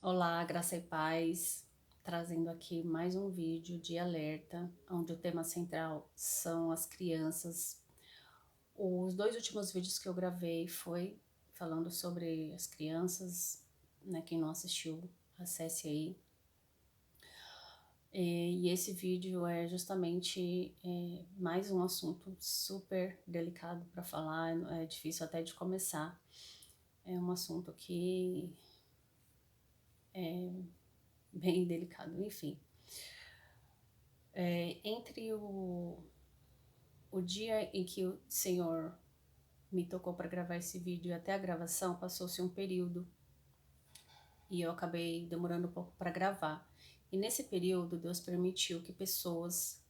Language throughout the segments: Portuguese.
Olá, graça e paz, trazendo aqui mais um vídeo de alerta, onde o tema central são as crianças. Os dois últimos vídeos que eu gravei foi falando sobre as crianças, né? Quem não assistiu, acesse aí. E esse vídeo é justamente mais um assunto super delicado para falar, é difícil até de começar. É um assunto que é bem delicado, enfim. Entre o dia em que o Senhor me tocou para gravar esse vídeo e até a gravação, passou-se um período e eu acabei demorando um pouco para gravar. E nesse período, Deus permitiu que pessoas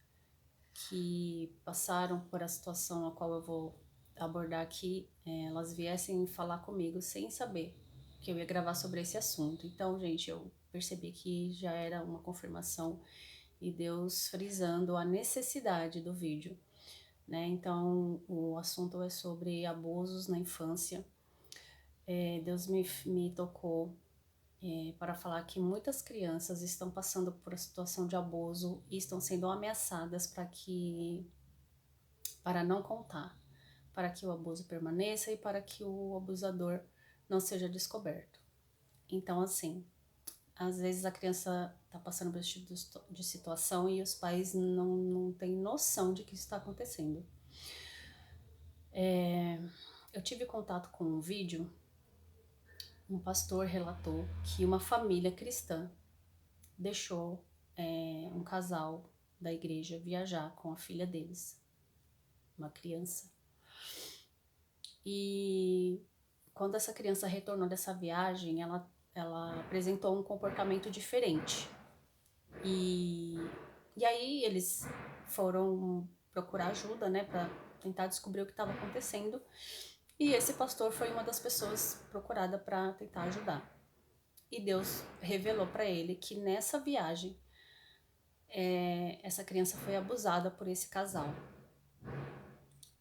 que passaram por a situação a qual eu vou abordar aqui, elas viessem falar comigo sem saber que eu ia gravar sobre esse assunto. Então, gente, eu percebi que já era uma confirmação e Deus frisando a necessidade do vídeo, né? Então, o assunto é sobre abusos na infância. Deus me tocou para falar que muitas crianças estão passando por a situação de abuso e estão sendo ameaçadas para não contar, para que o abuso permaneça e para que o abusador não seja descoberto. Então, assim, às vezes a criança está passando por esse tipo de situação e os pais não têm noção de que isso está acontecendo. Eu tive contato com um vídeo, um pastor relatou que uma família cristã deixou um casal da igreja viajar com a filha deles, uma criança. E quando essa criança retornou dessa viagem, ela apresentou um comportamento diferente. E aí eles foram procurar ajuda, né, para tentar descobrir o que estava acontecendo. E esse pastor foi uma das pessoas procurada para tentar ajudar. E Deus revelou para ele que nessa viagem essa criança foi abusada por esse casal.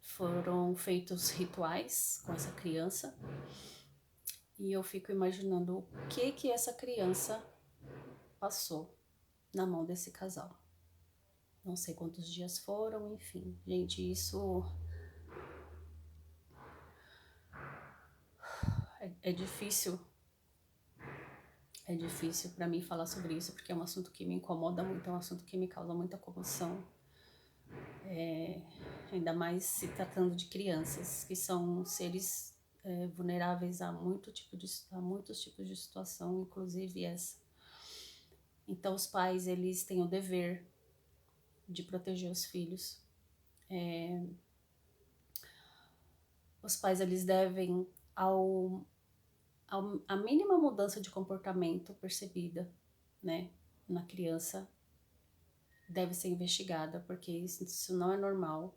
Foram feitos rituais com essa criança e eu fico imaginando o que essa criança passou na mão desse casal. Não sei quantos dias foram, enfim. Gente, isso é difícil. É difícil para mim falar sobre isso, porque é um assunto que me incomoda muito, é um assunto que me causa muita comoção. Ainda mais se tratando de crianças, que são seres vulneráveis a muitos tipos de situação, inclusive essa. Então os pais, eles têm o dever de proteger os filhos. Os pais, eles devem, a mínima mudança de comportamento percebida, né, na criança, deve ser investigada, porque isso não é normal.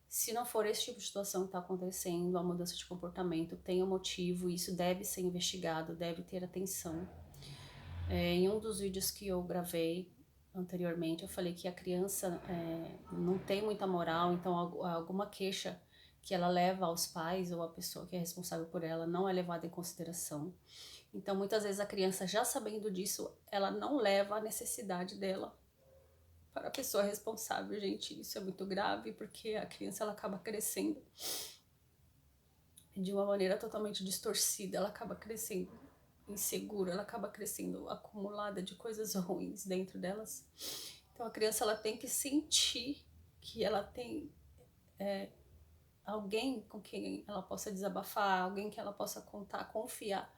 Se não for esse tipo de situação que está acontecendo, a mudança de comportamento tem um motivo, e isso deve ser investigado, deve ter atenção. Em um dos vídeos que eu gravei anteriormente, eu falei que a criança não tem muita moral, então alguma queixa que ela leva aos pais ou a pessoa que é responsável por ela não é levada em consideração. Então, muitas vezes a criança, já sabendo disso, ela não leva a necessidade dela para a pessoa responsável. Gente, isso é muito grave, porque a criança, ela acaba crescendo de uma maneira totalmente distorcida, ela acaba crescendo insegura, ela acaba crescendo acumulada de coisas ruins dentro delas. Então a criança, ela tem que sentir que ela tem alguém com quem ela possa desabafar, alguém que ela possa contar, confiar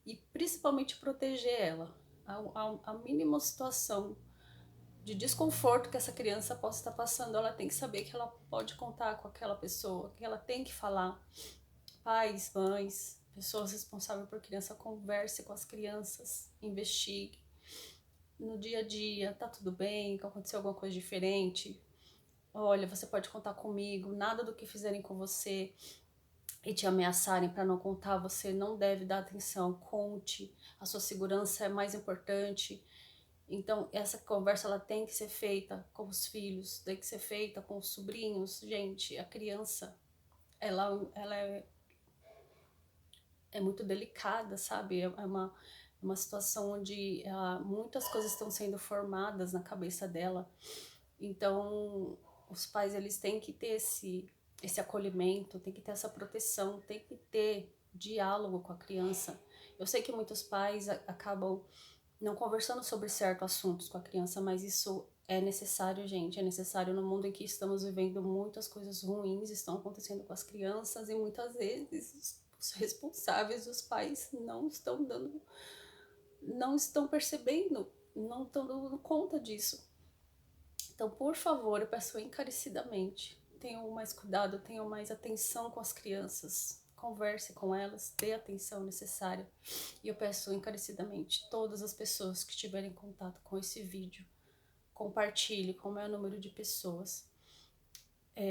e principalmente proteger ela. A mínima situação de desconforto que essa criança possa estar passando, ela tem que saber que ela pode contar com aquela pessoa, que ela tem que falar. Pais, mães, pessoas responsáveis por criança, converse com as crianças, investigue. No dia a dia, tá tudo bem? Aconteceu alguma coisa diferente? Olha, você pode contar comigo, nada do que fizerem com você e te ameaçarem para não contar, você não deve dar atenção, conte, a sua segurança é mais importante. Então, essa conversa, ela tem que ser feita com os filhos, tem que ser feita com os sobrinhos. Gente, a criança, ela é muito delicada, sabe? É uma situação onde muitas coisas estão sendo formadas na cabeça dela. Então, os pais, eles têm que ter esse acolhimento, tem que ter essa proteção, tem que ter diálogo com a criança. Eu sei que muitos pais acabam não conversando sobre certos assuntos com a criança, mas isso é necessário, gente. É necessário no mundo em que estamos vivendo, muitas coisas ruins estão acontecendo com as crianças e muitas vezes os responsáveis, os pais, não estão percebendo, não estão dando conta disso. Então, por favor, eu peço encarecidamente, tenham mais cuidado, tenham mais atenção com as crianças, converse com elas, dê a atenção necessária. E eu peço encarecidamente, todas as pessoas que tiverem contato com esse vídeo, compartilhe com o maior número de pessoas.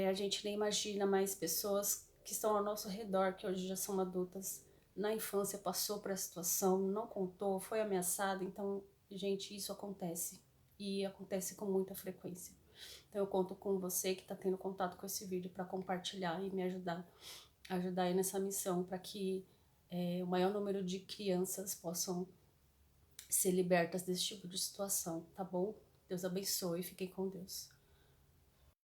A gente nem imagina, mais pessoas que estão ao nosso redor, que hoje já são adultas, na infância passou por essa situação, não contou, foi ameaçada. Então, gente, isso acontece. E acontece com muita frequência. Então eu conto com você que está tendo contato com esse vídeo para compartilhar e me ajudar aí nessa missão, para que o maior número de crianças possam ser libertas desse tipo de situação, tá bom? Deus abençoe, fiquem com Deus.